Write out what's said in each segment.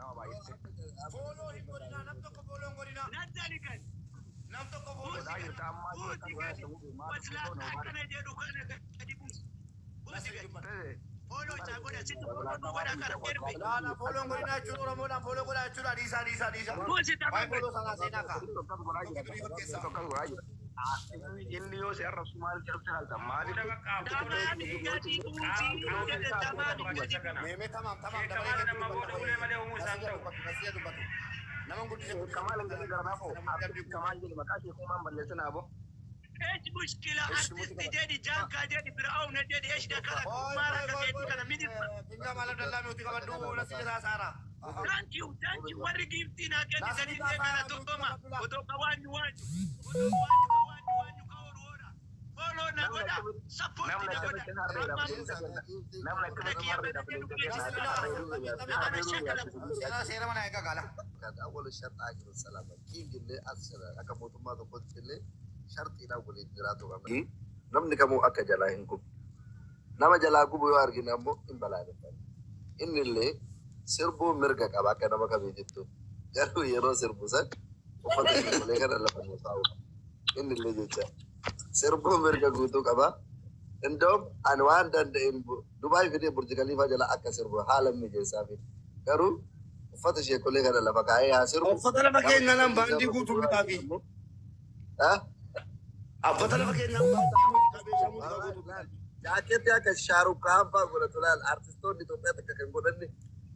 nama baay'ee. Fooloo hin godhina nam tokko fooloo hin godhina. Naddani kan. Nam tokko fooloo Godhaa jirta ammaa Buuti gadi. Waslaa akkana jedhu kana gadi buusi. Buuti gadi. Fooloo isaa godha sitti fooloo nu godha kana erbe. Laala fooloo hin godhina jechuun Oromoodhaan fooloo godha jechuudha dhiisaa. Buusi tapha. Waa'ee fooloo sanaa seenaa kaa. Inni yoo si arrabsu maal jedhamte haalta maali? Damaani gadi buusi. Damaani gadi. Meemee tamaam dabalee nama booda ulee malee uumuu isaan ta'u. Nama guddise Kamal ang galing garanapo. Kamal yung makasi kung man ballesin abo. ايش مشكلة ارتست جدي جانكا جدي فرعون جدي ايش دخلك ما لك كده من Tinggal malam dalam itu kawan dulu nasi sara. ثانك يو وري جبتنا كده زي كده توما ودو كوان وانجو ودو وانجو كورورا فولو نغدا سبورت نغدا Sera mana yang kalah? أول الشرط آخر السلام كين جل أسر أكمل ثم تقول جل شرط إلى أول إدراته كمان نم نكمو أكجلاهنكم نما جلاكم بيوار جنامو إن بلاد إن اللي سربو مرجع كباك نما كبيجتو جرو يرو سربو سك وفتح ملك الله فنوساو إن اللي جت سربو مرجع كوتو كبا إندوم أنوان دند إن دبي في برج خليفة جلا أكسربو حالا ميجي سافي جرو فتح شيء كله كذا لا بقى يا سربو فتح lagi nanam bandi kutu kitabi. ها فتح lagi nanam bandi. jaket ya ke Shahrukh Khan pak gula tulal artiston di tempat kakek gula ni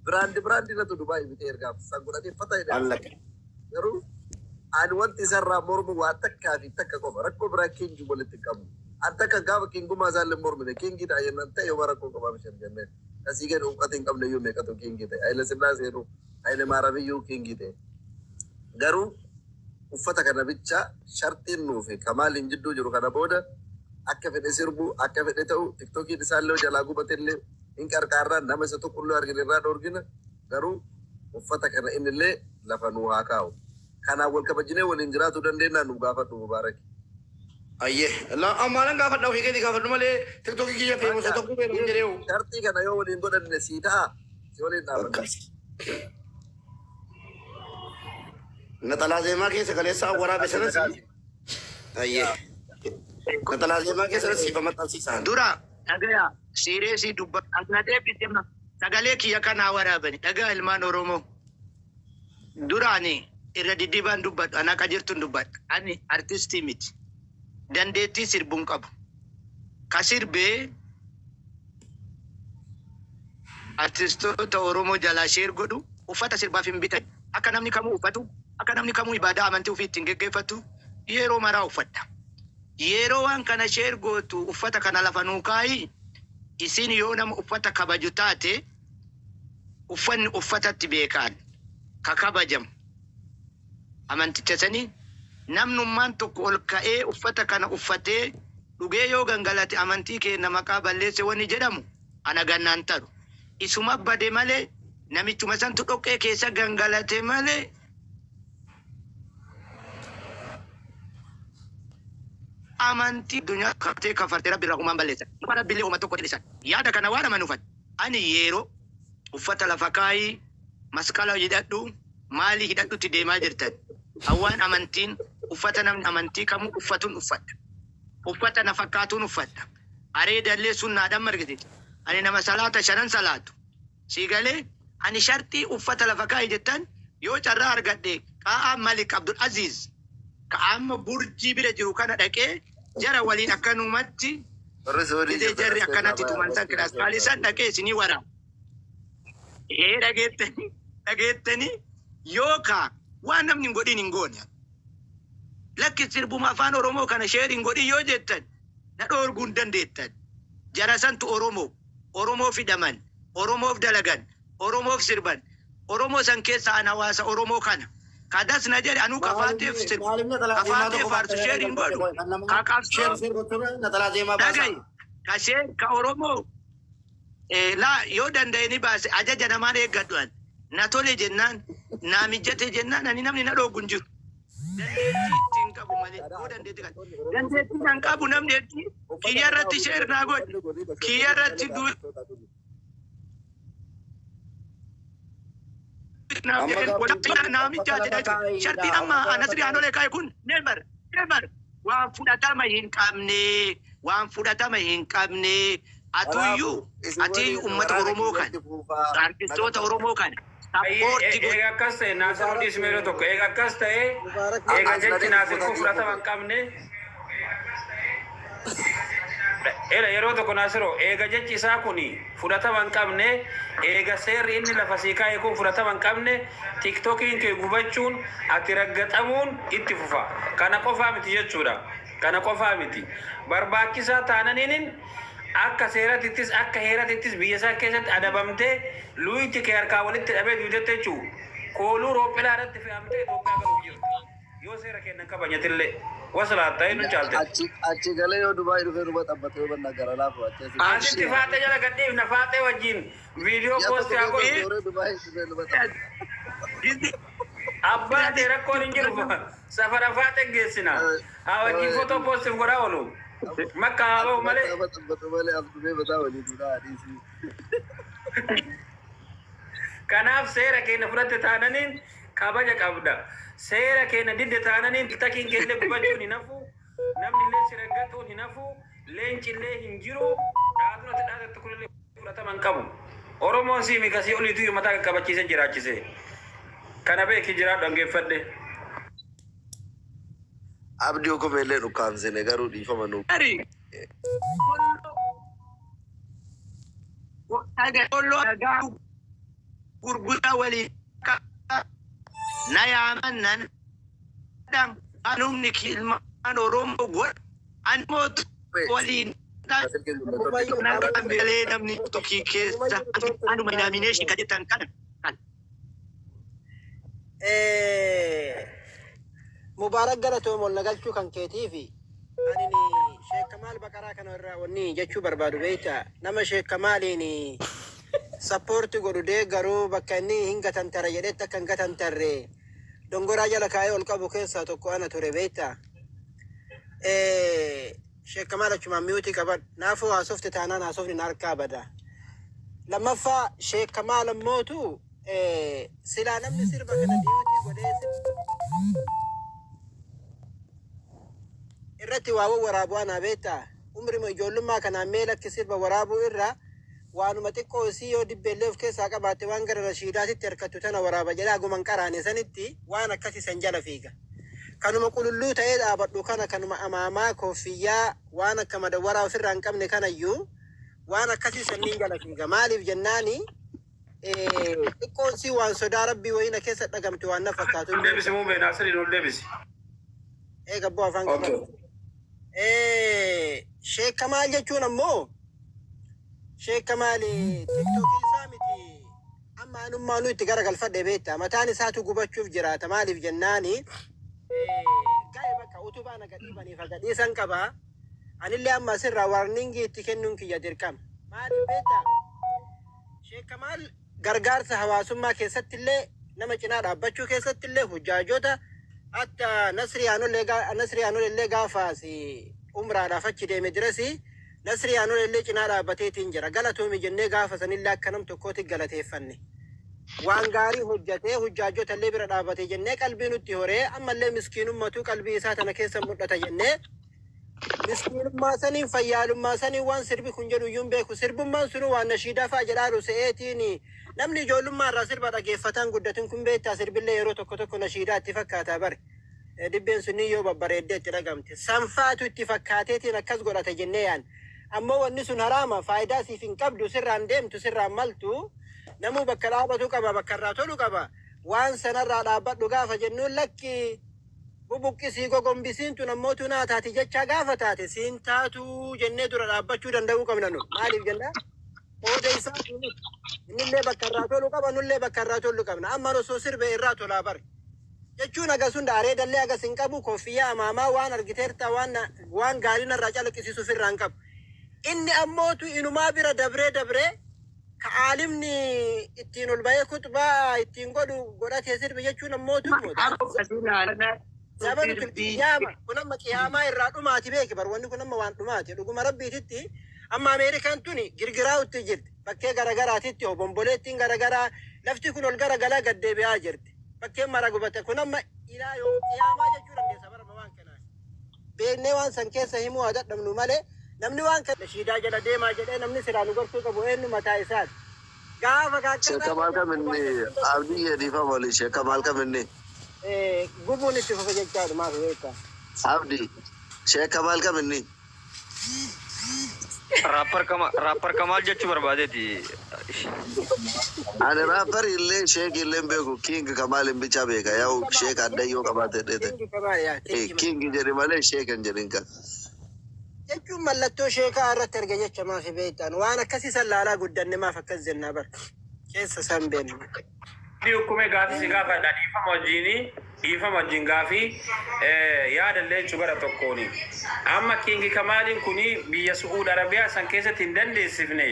brand na tu Dubai biti erga sangguna ni fatah ini Allah. baru anwan tisarra mormu watak kafi takka ko rakko brakin ju boleh tikam anta ka gawa kingu mazal mormu ne kingi da yan anta yo barakko ko ba mishan janne kasige ru katin kam ne yo me kato kingi de ayla sinna seru ayla marabi yo kingi de garu uffata kana bicha shartin nufi kamalin jiddu juru kana boda akka fedhe sirbu akka fedhe ta'u tiktokiin isaallee jalaa gubatillee hin qarqaarraan nama isa tokkollee arginirraa dhoorgina garuu uffata kana innillee lafa nuu haa kaa'u kanaan wal kabajinee waliin jiraatu dandeennaa nu gaafadhu mubaaraki. Aye, lah amalan gafat dah hikati gafat male TikTok kiki famous atau aku beru jadi o. Shartii kana yoo waliin godhanne sii ta'a si waliin dhaabanna. Natala zema ke sekali sa wara besana si. Aye. Natala zema ke sekali si pamatan si san. dura dhagaya seriesi dubbat agnatee bitemna sagalee kiyya kana waraabani dhagaa ilmaan oromoo duraani irra diddiibaan dubbadhu ana akka jirtun dubbadhu ani artistii miti dandeettii sirbuun qabu ka sirbee artistoota oromoo jalaa sheer godhu uffata sirbaaf hin bitan akka namni kamuu uffatu akka namni kamuu ibaadaa amantii ofii ittiin geggeeffatu yeroo maraa uffadha. Yeroo waan kana sheer gootu uffata kana lafa nuu kaayi isin yoo nama uffata kabaju taate uffanni uffatatti beekaan ka kabajam amanticha sanii namnummaan tokko ol ka'ee uffata kana uffatee dhugee yoo gangalate amantii keenya maqaa balleesse wani jedhamu ana gannaan taru isuma bade malee namichuma santu dhoqqee keessa gangalate malee amantii dunyaa kaftee kafartee rabbi irraa uumaan balleessa. Nama rabbiillee uuma tokko jedhisan. Yaada kana waan amanuufan. Ani yeroo uffata lafa kaayii masqala hidhadhu maalii hidhadhutti deemaa jirtan. Hawaan amantiin uffata namni amantii kamuu uffatuun uffadha. Uffata na fakkaatuun uffadha. Areedallee sunnaadhaan margite. Ani nama salaata shanan salaatu. Siigalee ani shartii uffata lafa kaayii jettan yoo carraa argadhe qaa'aa Malik Abdul Aziz ka'aama burjii bira jiru kana dhaqee jara waliin akkanumatti idee jarri akkanatti tumansan kidaas qaalisan dhaqee isinii waraaba. Dhageettanii yookaan waan namni hin godhin hin goone. Lakki sirbuma afaan Oromoo kana sheer hin godhin yoo jettan na dhoorguu hin dandeettan. Jara santu Oromoo fidaman, Oromoof dalagan, Oromoof sirban, Oromoo san keessa an hawaasa Oromoo kana. Kadas na jedhe anuu kafaateef sirbu. Kafaateef faarsu sheer hin godhu. Kaqabsoo. Dhagayi. Ka sheer ka Oromoo. Laa yoo danda'anii baase ajaja namaan eeggadhuan. Na tole jennaan, na mijjate jennaan ani namni na dhoogu hin jiru. Dandeettii ittiin qabu malee. Yoo dandeettii kan. Dandeettii kan qabu namni hedduu kiyya irratti sheer naa godhe. Kiyya irratti Shartiin amma Nasri Anolee kaa'e kun never waan fudhatama hin qabne atuyyuu ati uummata Oromoo kan artistoota Oromoo kan eega akkas ta'e Naasir Ismeeloo tokko eega akkas ta'e eega jechi Naasir kun fudhatama hin qabne yeroo tokko Naasiroo eega jechi isaa kun fudhatama hin qabne eega seerri inni lafa sii kaa'e kun fudhatama hin qabne tiktokiin kee gubachuun ati raggaxamuun itti fufa. Kana qofaa miti jechuudha. Kana qofaa miti. Barbaachisaa taananiin akka seeratittis akka heeratittis biyya isaa keessatti adabamtee luuyitti kee harkaa walitti dhabee duudette jechuudha. Kooluu roopilaa irratti fe'amtee Itoophiyaa galuuf jirti. Yoo seera kennan kabajatillee wasalaataa hin caalte. Achi galee yoo Dubaay dhufee dhuba xabbatee banna gara laafu achi. Asitti faaxee jala gadhiif na faaxee wajjin viidiyoo poostii haa godhu. Abbaan ta'e rakkoon hin jiru safara faaxee geessina. Haa wajjin footoo poostii godhaa oolu. Makka haa ba'u malee. Kanaaf seera keenya fudhatte taananiin kabaja qabda. Seera keenya didde taananiin tiktokiin keellee gubachuun hin hafu. Namni illee si raggatuun hin hafu. Leenci illee hin jiru. Dhaabbiin dhaabatti kunillee fudhatama hin qabu. Oromoon siimi kasii oliitu mataa qabachiisee jiraachise. Kana beeki jiraadhu dhaggeeffadhe. Abdii okomeellee dhukkaamsine garuu dhiifama nu. Gurgurtaa waliin na yaamannan anumni kilmaan Oromoo godha anmootu waliin namni tokkii keessa anuma nomination kan jettan kana. Mubaarak galatoom ol nagalchuu kan keetiifi ani Sheekh Kamaal Baqaraa kana irraa wanni jechuu barbaadu beekta nama Sheekh Kamaaliin sappoorti godhu deeggaruu bakka inni hin gatantara jedhetti akka hin gatantarre dongoraa jala kaa'ee ol qabu keessaa tokko ana ture beekta. Sheekh Kamaal achumaan miyuutii qabadhu naafuu haasofte taanaan haasofni na harkaa bada. Lammaffaa Sheekh Kamaal ammootu silaa namni sirba kana miyuutii godhee irratti waa waraabuu ana beekta umri ijoollummaa kanaan mee lakki sirba waraabuu irra waanuma xiqqoo isii yoo dibbeellee of keessaa qabaatte waan gara rashiidaatitti harkattu tana waraaba jedhaa guman qaraane sanitti waan akkasi san jala fiiga. Kanuma qululluu ta'ee dhaabadhu kana kanuma amaamaa koffiyyaa waan akka madawwaraa ofirraa hin qabne kanayyuu waan akkasi sanniin jala fiiga. Maaliif jennaani xiqqoon sii waan sodaa rabbii wayina keessa dhagamte waan na fakkaatu. Deebisi muu beenaa sirrii nuun deebisi. Gabboo afaan qabatu. Sheekh Kamaal jechuun ammoo Sheekh Kamaal tiktokii isaa miti amma anummaa nu itti garagalfadhe beekta mataan isaatu gubachuuf jiraata maaliif jennaani ga'e bakka utubaa na gadhiibaniif gadhiisan qabaa anillee amma asirraa warningii itti kennuun kiyya dirqama maaliif beekta Sheekh Kamaal gargaarsa hawaasummaa keessatti illee nama cinaa dhaabbachuu keessatti illee hujjaajota hatta Nasri Anolee illee gaafaas umraadhaaf achi deeme dirasi Nasri Anolee illee cinaa dhaabbateetiin jira galatoomi jennee gaafa sanillee akka nam tokkootti galateeffanne waan gaarii hojjatee hujjaajota illee bira dhaabbatee jennee qalbii nutti horee ammallee miskiinummatu qalbii isaa tana keessa mul'ata jennee miskiinummaa saniin fayyaalummaa saniin waan sirbi kun jedhu iyyuu beeku sirbummaan sunu waan nashiidaa fa'a jedhaaru se'eetiin namni ijoollummaa irraa sirba dhageeffataan guddatin kun beektaa sirbillee yeroo tokko tokko nashiidaa itti fakkaataa bare dibbeen sunni yoo babbareeddee itti dhagamte sanfaatu itti fakkaateetiin akkas godhate jennee yaan ammoo wanni sun haraama faayidaa siif hin qabdu sirraan deemtu sirraan maltu namuu bakka dhaabatu qaba bakka irraa tolu qaba waan sanarraa dhaabbadhu gaafa jennuun lakki bubuqqisii gogombisiin tun ammoo tunaa taati jechaa gaafa taate siin taatu jennee dura dhaabbachuu danda'uu qabna nu maaliif jennaa Ode isaa innillee bakka irraa tolu qaba nullee bakka irraa tolu qabna amma osoo sirbe irraa tolaa bare jechuun agasun daaree dallee agas hin qabu koffiyyaa amaamaa waan argiteerta waan gaarii narraa calaqqisiisuuf irraa hin qabu inni ammootu inumaa bira dabree ka aalimni ittiin ol bahee kutbaa ittiin godhatee sirbe jechuun ammootu zabanu tulqiyaama kun amma qiyaamaa irraa dhumaati beeki bar wanni kun amma waan dhumaati dhuguma rabbiititti amma Ameerikaan tuni girgiraa utti jirti bakkee garagaraatitti obomboleettiin garagaraa lafti kun ol gara galaa gad deebi'aa jirti bakkeen mara gubate kun amma ilaa yoo qiyaamaa jechuu dandeessa barama waan kanaa beeknee waan san keessa himuu haa dadhabnu malee namni waan kana shiidaa jala deemaa jedhee namni siraa nu gortuu qabu eenyu mataa isaati gaafa Sheekha maal kaminni abdii yediifa wali sheekha maal kaminni gubuun itti fufa jechaadha maaf beektaa abdii sheekha maal kaminni rapper Kamal jechu barbaadeti. ani rapper illee sheek illee beeku king Kamal bicha beeka yaa'u sheek adda yoo qabaate dheete king jedhi malee sheek hin jedhin kan jechuun mallattoo sheekaa irratti erga jecha maaf beektaan waan akkasii sallaalaa guddanne maaf akkas jennaa bar keessa san beennu. Hukume gaafi si gaafa dhiifama wajjin gaafi yaadallee gara tokkooni. Amma Kingi Kamaliin kuni biyya Su'uud Arabiyaa san keessatti hin dandeessifne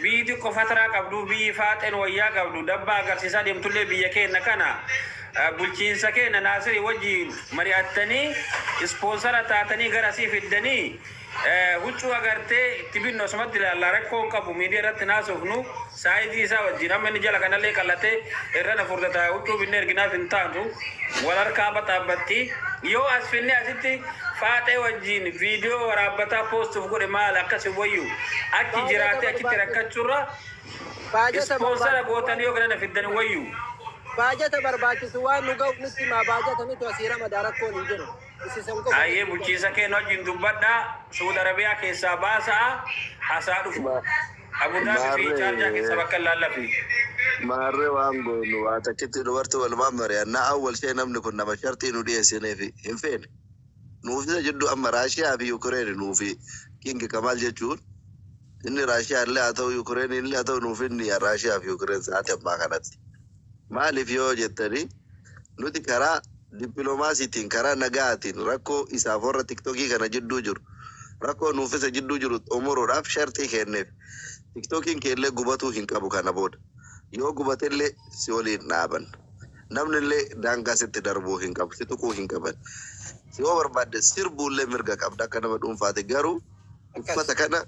biyyi qofataraa qabdu biyyi faaxeen wayyaa qabdu dabbaa agarsiisaa deemtullee biyya keenya kana bulchiinsa keenya Naasirii wajjin mari'attanii ispoonsara taatanii gara asii fiddanii huccuu agartee itti binno osumatti ilaallaa rakkoon qabu miidiyaa irratti naasofnu saayizii isaa wajjin amma inni jala kanallee qallatee irra na furdata huccuu binne erginaaf hin taatu wal harkaa baxaabbatti yoo as finne asitti faaxee wajjin viidiyoo waraabbataa poostuuf godhe maal akkasi wayyu achi jiraatee achitti rakkachuurra ispoonsara gootanii yoo kana na fiddan wayyu. Baajata barbaachisu waan nu ga'u nutti maa baajata nuti asii ramadaa rakkoon hin jiru. Ayyee bulchiinsa keenya wajjin dubbadhaa Suud Arabiyaa keessaa baasaa hasaa dhufu. Abuudaabii fi Chaarjaa keessa bakka laallafi. maarree waan goonu waa takkitti dubartii walumaan mari'annaa awwal ishee namni kun nama shartii nu dhiyeessineef hin feene nuufisa jidduu amma Raashiyaa fi Yukureen nuufi Kingi Kamal jechuun inni Raashiyaa illee haa ta'u Yukureen illee haa ta'u nuuf inni Raashiyaa fi Yukureen sa'aatii ammaa kanatti maaliif yoo jettanii nuti karaa dippiloomaasiitiin karaa nagaatiin rakkoo isaaf warra tiktokii kana jidduu jiru rakkoo nuufisa jidduu jiru xumuruudhaaf shartii kenneef tiktokiin keellee gubatuu hin qabu kana booda yoo gubatellee si waliin dhaaban namni illee daangaa sitti darbuu hin qabu si tuquu hin qaban si yoo barbaadde sirbuullee mirga qabda akka nama dhuunfaate garuu uffata kana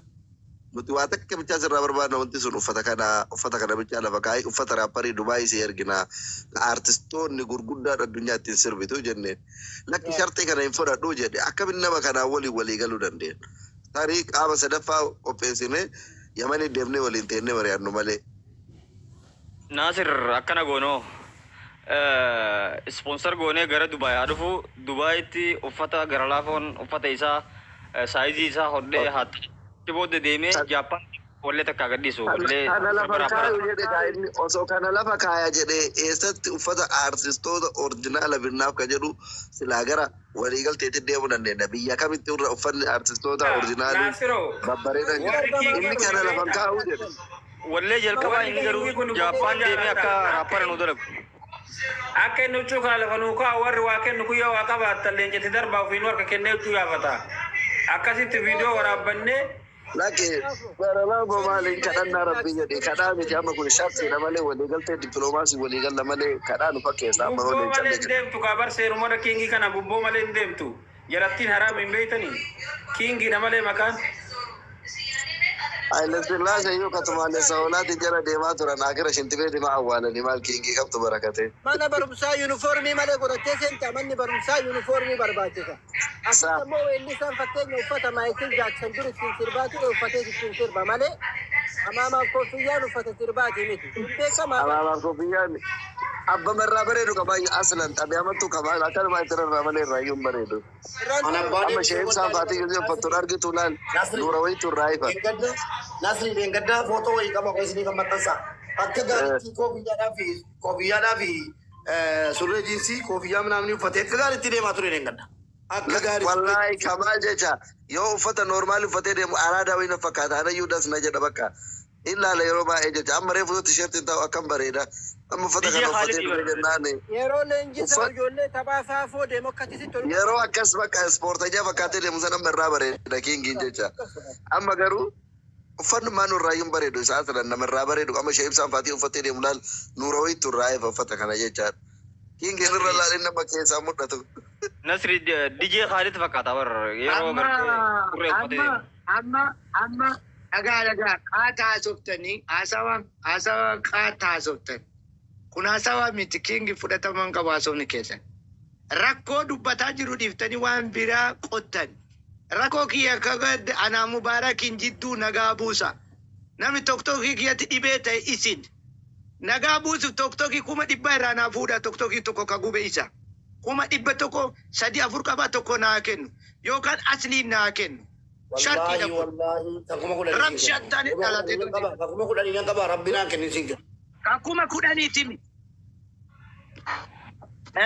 nuti waa takka bichaa sirraa barbaadna wanti sun uffata kana bichaa lafa kaa'ee uffata raapparii Dubaayii si ergina artistoonni gurguddaan addunyaa ittiin sirbitu jenneen lakki shartii kana hin fudhadhuu jedhe akkamiin nama kanaa walii galuu dandeenya tarii qaama sadaffaa qopheessine Yamanii deemnee waliin teennee mari'annu malee. Naasir akkana goonoo sponsor goonee gara Dubaay haa dhufu Dubaayitti uffata gara laafoon uffata isaa saayizii isaa hodhee haati booda deemee Jaappaan wallee takka gadhiisu wallee kana lafa kaayu jedhe kaa'inni osoo kana lafa kaaya jedhe eessatti uffata artistoota orjinaala birnaaf ka jedhu silaa gara waliigalteetti deemuu dandeenya biyya kamitti irra uffanni artistoota orjinaalii babbareedan inni kana lafa kaayu jedhe wallee jalqabaa inni garuu Jaappaan deemee akka raappara nu dalagu akka inni huccuu kana lafa nuu kaa'u warri waa kennu guyyaa waa qabaatan leencatti darbaa ofiin warra kennee huccuu yaafata akkasitti viidiyoo waraabbannee laki barabaa maaliin kadhannaa rabbii jedhe kadhaa miti amma kun shartiidha malee waliigaltee dippiloomaasii waliigalla malee kadhaa nu fakkeessa amma gubboo malee hin deemtu kaa bar seerumara kiingii kana gubboo malee hin deemtu jarattiin haraam hin beeytanii kiingiidha malee maqaan Haile Sillaasee yoo katumaanee saawolaatti jara deemaa turan akira shintifee deemaa awwaalanii maal kiingii qabtu barakatee. Mana barumsaa yuunifoormii malee godhattee seenta manni barumsaa yuunifoormii barbaachisa. Akkasumas weelli isaan fakkeenya uffata Maayikil Jaaksan dur ittiin sirbaa ture uffatee ittiin sirba malee amaamaaf koofiyyaan uffata sirbaati miti. Beekamaa. Amaamaaf koofiyyaan abba marraa bareedu qabaayu aslan xabiyamattu qabaa akkanuma itti rarraa malee irraayyuun bareedu. Amma sheen saafaatii yoo uffattuun argitu laal nuura wayitu irraa ifa. Nasri Bengadda foto wayii qaba qoisni kan maxxansa. Akka gaariitti koofiyyaadhaa fi surree jiinsii koofiyyaa namni uffatee akka gaariitti deemaa ture Bengadda. Akka gaariitti. Wallaahi kamaa jecha yoo uffata normaali uffatee deemu araadaa wayii na fakkaata anayyuu das na jedha bakka. Ilaala yeroo baay'ee jecha amma reefu tisheertiin ta'u akkam bareeda. Amma uffata kana uffatee ture jennaani. Yeroo leenjisa ijoollee taphaa faafoo deemu akkasitti yeroo akkas bakka ispoortajaa fakkaatee deemu sana amma irraa bareeda kiingiin jecha. Amma garuu uffanni maan irraayyuun bareedu isaa asirra namarraa bareedu amma ishee ibsaan faatii uffatee deemu laal nuura wayiitu irraa efa uffata kana jechaadha. Kiingiin irra laaleen nama keessaa mul'atu. Nasri DJ Khalid fakkaata bar yeroo gartee kurree uffatee deemu. Amma dhagaa qaataa softanii haasawaa qaataa softan Kuna sawa miti kingi fudhataman qabu haasofni keessan. Rakkoo dubbataa jiru dhiiftanii waan biraa qottan. Rakkoo kiyya kagad anaa mubaarakiin jidduu nagaa buusa. Namni tokkokkii kiyyatti dhibee ta'e isin. Nagaa buusuuf tokkokkii kuma dhibba irraa naa fuudha tokkokkii tokko ka gube isa. Kuma dhibba tokko 3 4 qaba tokko naa kennu. Yookaan asliin naa kennu. Shartiidha kun. Rabshattaan dhalatee ture. Kakuma kudhanii nan qaba rabbinaan kennin siin kennu. Kakuma kudhaniiti mi.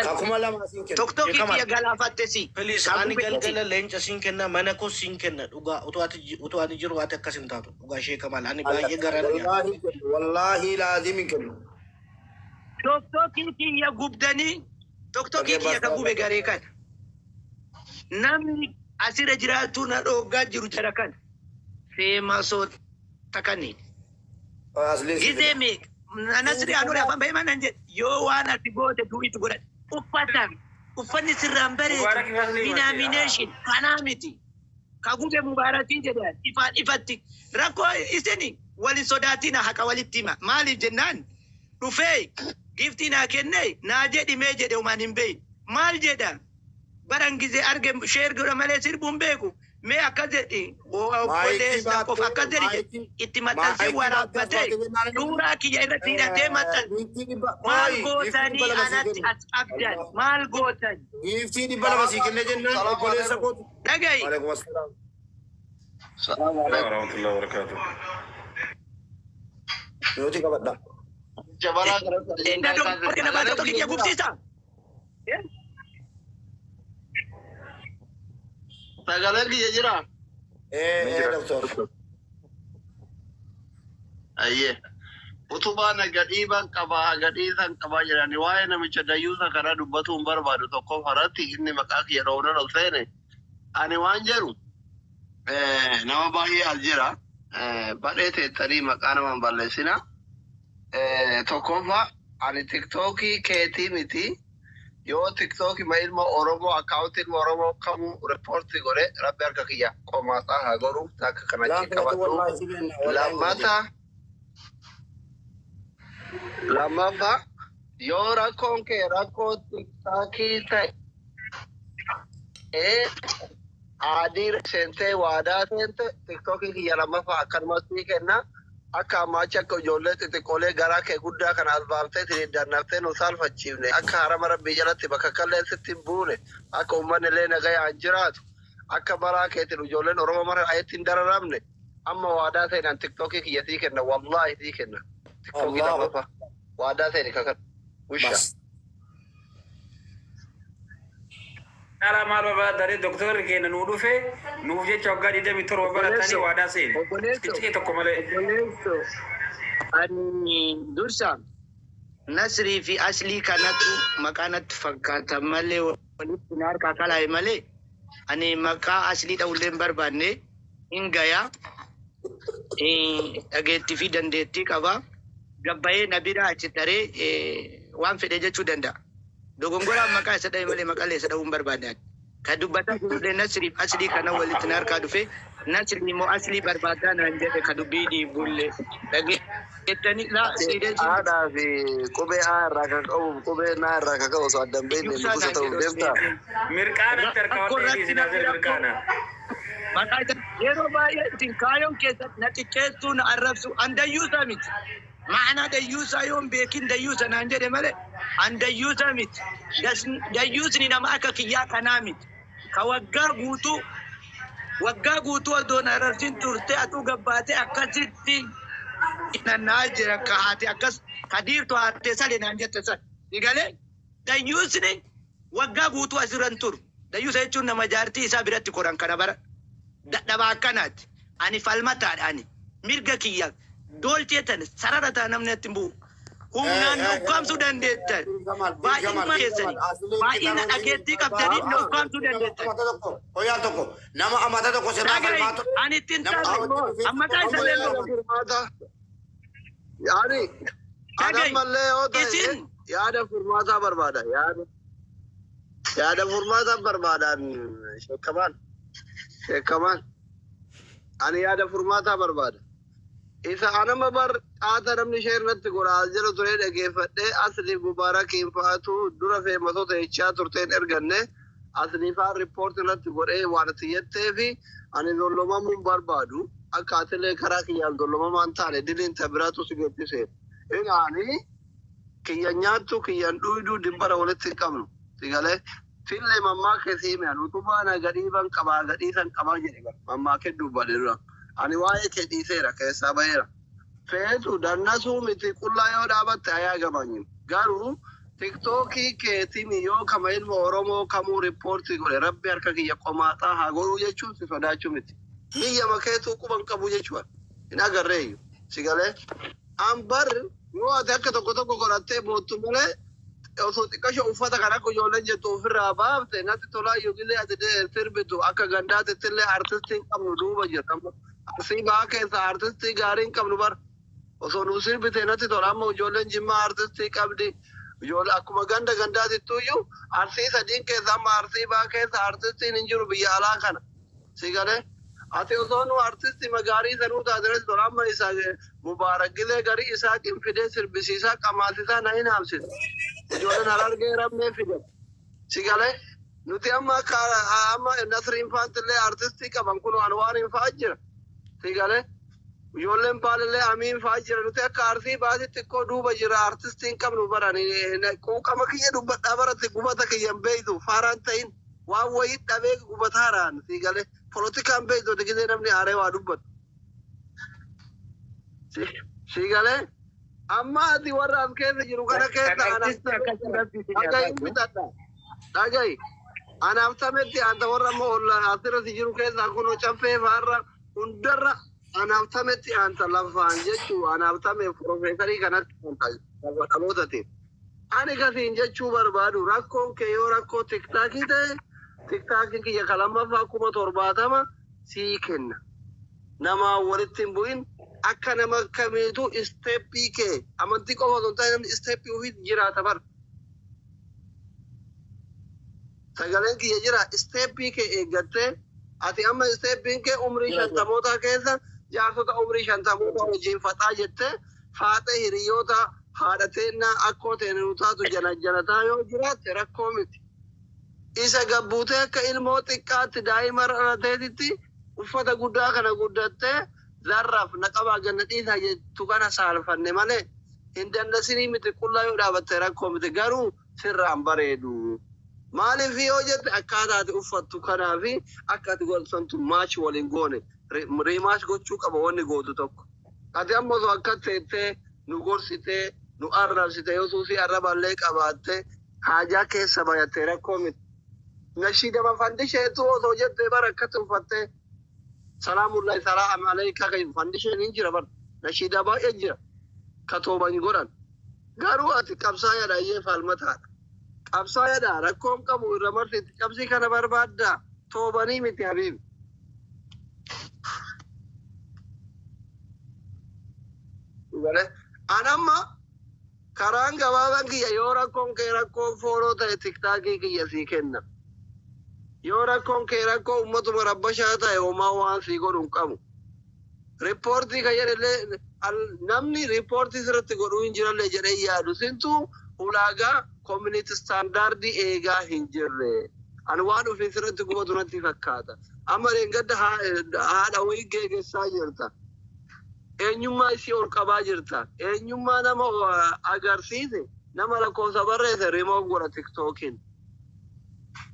Kakuma lama siin kennu. Tokkokkii kiyya galaafatte si. Please ani galgala leenca siin kenna mana koo siin kenna dhugaa utuu ati jiru ati akkas hin taatu dhugaa Sheek Kamaal ani baay'ee garaa Wallahi laazim kennu. Tokkokkii kiyya gubdanii tokkokkii kiyya ka gube garee kana. Namni asira jiraatu na dhoogaa jiru jara kana. Feema soota kaniin. Gizee meeqa? Nasri anuu afaan bahee manan jedhe yoo waan ati goote du'itu godhadhe. Uffanni sirraan bareedu. Denomination kanaa miti. Ka gube mubaarakii jedhan ifaan ifatti. Rakkoo isini wali sodaatina haqa walitti hima. Maaliif jennaan dhufee giftii naa kennee naa jedhi mee jedhe umaan hin beeyin. Maal jedha? Baran gizee arge sheer godha malee sirbuun beeku. Mee akka jedhi obboleessa qofa akka jedhi itti maxxansee waraabbatee suuraa kiyya irratti hidhatee maxxanse. Maal gootanii anatti as abdan? Maal gootan? Giftii dhibba lama sii kennee jennaan obboleessa kootu. Dhaga'i. Waalaikum assalaam. warahmatullahi wabarakatuh. Yooti qabadha. Jabaraa gara Inda dok kena baca tu kiyya gubsiisa. sagalee kiyya jira. Doktor. Ayyee. Utubaan gadhiiban qabaa gadhiisan qabaa jedhani waa'ee namicha dayyuusa kana dubbatu hin barbaadu tokko faratti inni maqaa kiyya dhoownan ol seene. Ani waan jedhu nama baay'ee as jira. Badhee teettanii maqaa namaan balleessina. Tokkoffaa ani tiktookii keetii miti. Yoo tiktookii ma ilma Oromoo akkaawuntii ilma Oromoo kamuu riippoortii godhe rabbi harka kiyya qomaasaa haa godhu akka kana qabadhu. Lammaffaa yoo rakkoon kee rakkoo tiktookii ta'e adii seentee waadaa seente tiktookii kiyya lammaffaa akkanumas sii kenna. Akka amaachi akka ijoollee xixiqqoolee garaa kee guddaa kana albaamtee ittiin dannaftee nu saalfachiifne akka harama rabbii jalatti bakka kalleen sitti hin buune akka uummanni illee nagayaan jiraatu akka baraa keetiin ijoolleen Oromoo mara ayetti hin dararamne amma waadaa seenaan tiktookii kiyya sii kenna wallaahi sii kenna tiktookii lammaffaa waadaa seeni kakan wisha. Ala maal barbaadare doktorri keenya nuu dhufe nuuf jecha waggaa 27 baratanii waadaa seeni. Xixiqqee tokko malee. Ani dursa Nasrii fi Aslii kanatu maqaa natti fakkaata malee walitti na harkaa kalaaye malee ani maqaa Aslii dha'ullee hin barbaanne hin gayaa dhageettii fi dandeettii qaba. Gabbayee na bira achi taree waan fedhe jechuu danda'a. Dogongoraan maqaa isa dhahe malee maqaalee isa dha'uu hin barbaadne. Ka dubbataa jirullee Nasrii fi Aslii kana walitti na harkaa dhufe Nasrii immoo Aslii barbaadaa naan jedhe ka dubbii dhiibullee dhageettanii laa siidee jiru. Haadhaa fi qubee haa irraa kan qabu qubee naa irraa kan qabu osoo addan beekne nugusa ta'uu deemtaa. Mirqaanatti harkaawwan dhiisin asirra mirqaana. Maqaa isa yeroo baay'ee ittiin kaayoon keessatti na xiqqeessuu na arrabsu an dayyuusaa miti. Ma'anaa dayyuusaa yoon beekin dayyuusa naan jedhe malee an dayyuusaa miti. Dayyuusni nama akka kiyyaa kanaa miti. Ka waggaa guutuu odoo na arrabsin turte atuu gabbaatee akkasitti nannaa jira ka haati akkas ka diirtu haatee sale naan jette san. Digalee dayyuusni waggaa guutuu asirran turu. Dayyuusa jechuun nama jaartii isaa biratti koran kana bara. Dadhabaa akkanaati. Ani falmataadhaani. Mirga kiyya doolcheetan sararataa namni itti bu'u. Humnaan dhokkaamsuu dandeettan. Baay'inuma keessanii baay'ina dhageettii qabdanii dhokkaamsuu dandeettan. Hoyaan tokko nama amata tokko sirraa falmaatu. Ani ittiin taasisu ammataa isa leelloo. Yaani adam mallee yoo ta'e yaada furmaataa barbaada yaada furmaataa barbaadan Sheek Kamaal ani yaada furmaataa barbaada Isa anama bar qaata namni ishee irratti godhaa jiru ture dhageeffadhee asli mubaarakiin fa'aatu dura feematota jechaa turteen erganne asli fa'aa riippoortii irratti godhee waan itti jettee fi ani dollomamuun barbaadu akka atilee karaa kiyyaan dollomamaan taane diliin tabiraatu si geessise. Inaani kiyya nyaattu kiyyan dhuyduu dimbara walitti hin qabnu. Sigalee fillee mammaa keessi himeen utubaa na gadhiiban qabaa gadhiisan qabaa jedhe mammaa kee dubbadhe dura. Ani waa'ee kee dhiiseera keessaa baheera. Feetu dannasuu miti qullaa yoo dhaabatte ayaa gamanyu. Garuu tiktookii keetimi yoo kama ilma Oromoo kamuu riippoortii godhe rabbi harka kiyya qomaaxaa haa godhuu jechuun si sodaachuu miti. Biyya makeetuu quban qabu jechuudha. Hin agarreeyyu. Sigalee ambar yoo ati akka tokko tokko godhattee boottu malee osoo xiqqasho uffata kan akka ijoolleen jettu ofirraa baafte natti tolaa yookiillee ati sirbitu akka gandaatitti illee artistiin qabnu duuba jirta. Arsii baa keessa artistii gaariin qabnu bar osoo nu sirbite natti tola amma ijoolleen jimmaa artistii qabdi ijoollee akkuma ganda gandaatittuyyuu arsii sadiin keessa amma arsii baa keessa artistiin hin jiru biyya alaa kana sigalee ati osoo nu artistii magaarii sanuu taasisan tola amma isa mubaarakilee garii isaa qinfidee sirbisiisaa qamaasisaa na hin haamsisu ijoolleen harargee rammee fide sigalee nuti amma nasriin faantillee artistii qaban kun waan hin fa'aa jira. Sigale ijoolleen paalillee amiin fa'aa jira nuti akka arsii baasitti ikkoo duuba jira artistiin qabnu baran quuqama kiyya dubbadhaa baratti gubata kiyyan beeytu faaraan ta'in waan wayii dhabee gubataaraan sigale polotikaan beeytu gisee namni aaree waa dubbatu. Sigale amma ati warra as keessa jiru kana keessa dhagayi anaaf tametti anta warra ammoo asirratti jiru keessa kunoo caffee faarra hundarra anaaf tametti anta lafaan jechuu anaaf tame profeesarii kanatti dhalootati. Ani kasiin jechuu barbaadu rakkoon kee yoo rakkoo tiktaakii ta'e tiktaakiin kiyya kalammaffaa 70,000 sii kenna. Nama walitti hin bu'in akka nama kamiitu isteeppii kee amantii qofa osoo hin taane namni isteeppii ofii jiraata bar. Sagaleen kiyya jira isteeppii kee eeggattee ati amma isteeppiin kee umrii 50 keessa jaarsota umrii 50 wajjin faxaa jettee faaxee hiriyoota haadhateennaa akkoo ta'e nu taatu janataa yoo jiraatte rakkoo miti. Isa gabbuutee akka ilmoo xiqqaatti daa'ima dhalateetitti uffata guddaa kana guddattee zarraaf naqabaa gannadhiisaa jettu kana saalfanne malee hin dandasinii miti qullaa yoo dhaabatte rakkoo miti garuu sirraan bareedu. Maaliif yoo jette akkaataa ati uffattu kanaa fi akka ati godhantu maachi waliin goone riimaash gochuu qaba wanni gootu tokko. Ati amma osoo akka teettee nu gorsitee nu arrabsite yoo suusii arraballee qabaatte haajaa keessa bayattee rakkoo miti. Nashiidama fandisheetu osoo jettee bara akkatti uffattee salaamullahi salaam alayka kan fandisheen hin jira bara nashiida baay'ee jira ka tooban godhan. Garuu ati qabsaa'aadha iyyee falmataadha. Qabsaa'aadha rakkoon qabu irra marsitti qabsii kana barbaadda toobanii miti habiibi. Anamma karaan gabaabaan kiyya yoo rakkoon kee rakkoon fooloo ta'e tiktaakii kiyya sii kenna. Yoo rakkoon kee rakkoo ummatuma rabbashaa ta'e homaa waan sii godhuun qabu. Riippoortii kan jedhallee namni riippoortii sirratti godhuu hin jirallee jedhee yaadu sintuu ulaagaa community standardii eegaa hin jirre. Ani waan ofii sirratti gubatu natti fakkaata. Amma reengadda haadha wayii geeggessaa jirta. Eenyummaa isii ol qabaa jirta. Eenyummaa nama agarsiise nama lakkoofsa barreesse remove godha tiktookiin.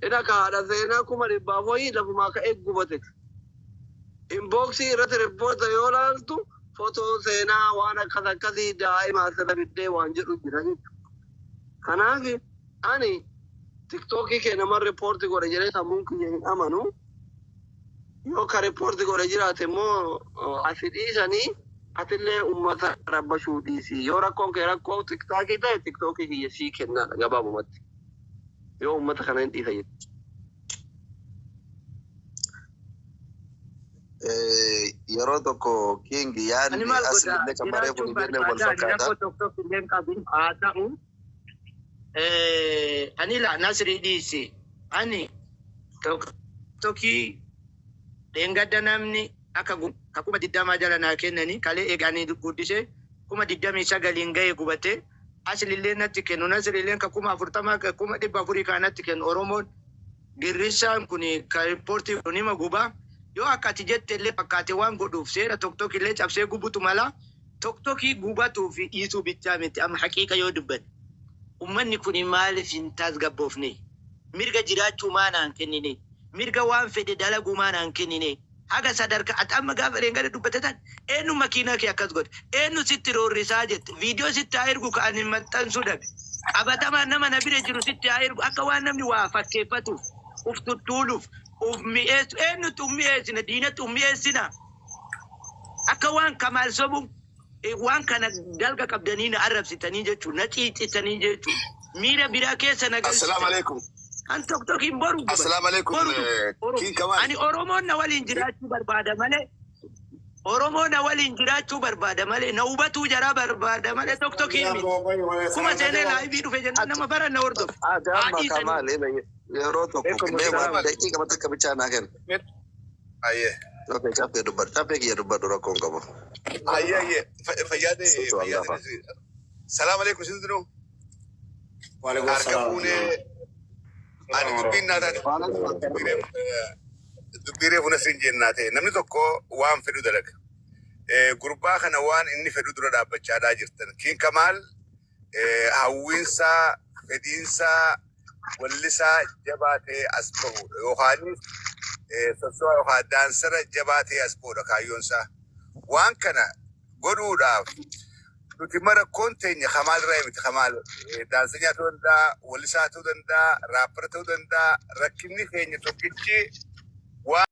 Ina ka haadha seenaa 100 wayii lafumaa ka'ee gubate. Inboxii irratti riippoorta yoo laaltu footoo seenaa waan akkasii daa'imaa asirra biddee waan jedhu jira jechuudha. Kanaaf ani tiktookii kee nama riippoorti godhe jedhee sammuun kiyya hin amanu. Yoo ka riippoorti godhe jiraate immoo asi dhiisanii atillee uummata rabbashuu dhiisi. Yoo rakkoon kee rakkoo tiktookii ta'e tiktookii kiyya sii kennaadha gabaabumatti. Yoo uummata kana hin dhiisa jettu. Yeroo tokko kiingi yaadni asillee kan baree kun illee wal fakkaata. Ani la nasri dhiisi. Ani tokkii dheengadda namni akka ككوما ددما جلنا كنني كالي إغاني قدسي كوما ددما ساقلين غاي قبته أصل اللي نتكن ونزل اللي ككوما فرطما ككوما دبا فريقا نتكن أورومون جريسا كوني كالبورتي كوني ما غوبا يو أكاتي جت اللي أكاتي وان قدوف سيرا توك اللي تبسي قبوتو مالا توك غوباتو في يسو بيتامت أم حقيقة يو دبن أمني كوني مال فينتاز قبوفني ميرغا جيراتو مانا كنيني ميرغا وان فيدي دالغو مانا كنيني haga sadarka atama gafare ngare dubbatan enu makina ki akas god enu sitti rorisajet video sitti ayirgu ka anin mattan sudak abatama nama nabire jiru sitti ayirgu akka waan namni waa fakkefatu uftu tuluf uf mi'es enu tummi'es na dinat ummi'esina akka waan kamal sobu waan kana dalga qabdanina arabsitani jechu na ciicitani jechu mira bira keessa nagal assalamu alaikum أنت تقولين برو. السلام عليكم. كين كمان. أنا أورومون نوالين جراتو بربادة ماله. أورومون نوالين جراتو بربادة ماله. نوبتو جرا بربادة ماله. توكيمي. كم سنة لا يبيدو في جنة نما برا نوردو. جامع كمال إيه يروتو كم دقيقة ما تكبر كان. أيه. Oke, capek ya dubar kong kamu. Iya. Fayyade. Assalamualaikum sindro. Waalaikumsalam. Ani dubbin naata dubbiree funa sin jennaate namni tokko waan fedhu dalaga. Gurbaa kana waan inni fedhu dura dhaabbachaadhaa jirtan. Kiin Kamaal hawwiinsaa fedhiinsaa wallisaa jabaatee as bahu yookaanis sosoa yookaan daansara jabaatee as bahudha kaayyoonsaa. Waan kana godhuudhaaf nuti mara konteenya Kamaal irraa miti Kamaal daansanyaa ta'uu danda'a, wallisaa ta'uu danda'a, raappara ta'uu danda'a, rakkinni keenya tokkichi